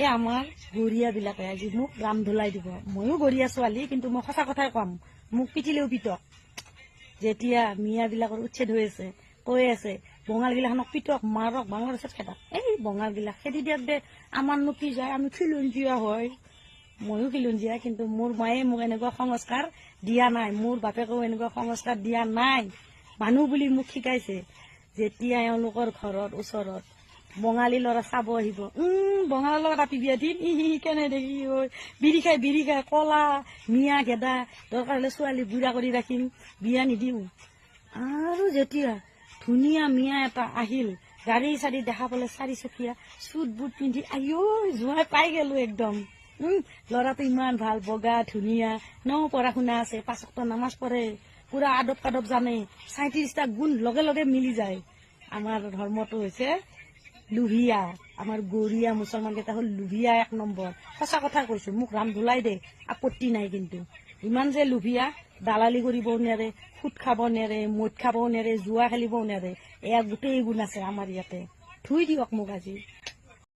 এই আমাৰ গৰিয়াবিলাকে আজি মোক ৰাম ধুলাই দিব। ময়ো গৰিয়া ছোৱালী, কিন্তু মই সঁচা কথাই কম, মোক পিটিলেও পিটক। যেতিয়া মিয়াবিলাকৰ উচ্ছেদ হৈ আছে, কৈ আছে বঙালগিলাখনক পিটক, মাৰক, বাংলাদেশত খেদাক। এই বঙালগিলাক খেদি দিয়ক দে, আমাৰনো কি যায়, আমি খিলঞ্জীয়া হয়। ময়ো খিলঞ্জীয়া, কিন্তু মোৰ মায়ে মোক এনেকুৱা সংস্কাৰ দিয়া নাই, মোৰ বাপেকেও এনেকুৱা সংস্কাৰ দিয়া নাই। মানুহ বুলি মোক শিকাইছে। যেতিয়া এওঁলোকৰ ঘৰত ওচৰত বঙালী ল'ৰা চাব আহিব, বঙালীৰ লগত আপি বিয়া দিম, কেনে দেখি বিড়ি খাই কলা মিয়া গেদা, দৰকাৰ হলে ছোৱালী বুঢ়া কৰি ৰাখিম, বিয়া নিদিওঁ। আৰু যেতিয়া ধুনীয়া মিয়া এটা আহিল, গাড়ী চাড়ী দেখা পালে, চাৰিচকীয়া চুট বুট পিন্ধি, আইও জোঁৱাই পাই গেলো একদম। ল'ৰাটো ইমান ভাল, বগা ধুনীয়া, পঢ়া শুনা আছে, 5 ওয়াক্ত নামাজ পঢ়ে, পুৰা আদব কাদব জানে, 37টা গুণ লগে লগে মিলি যায়। আমাৰ ধৰ্মটো হৈছে লুভিয়া, আমাৰ গৰিয়া মুছলমান কেইটা হ'ল লুভিয়া 1 নম্বৰ। সঁচা কথা কৈছো, মোক ৰাম ধুলাই দে, আপত্তি নাই। কিন্তু ইমান যে লুভিয়া, দালালি কৰিবও নেৰে, সুদ খাব নেৰে, মদ খাবও নেৰে, জুৱা খেলিবও নেৰে, এয়া গোটেই গুণ আছে আমাৰ ইয়াতে। ধুই দিয়ক মোক আজি।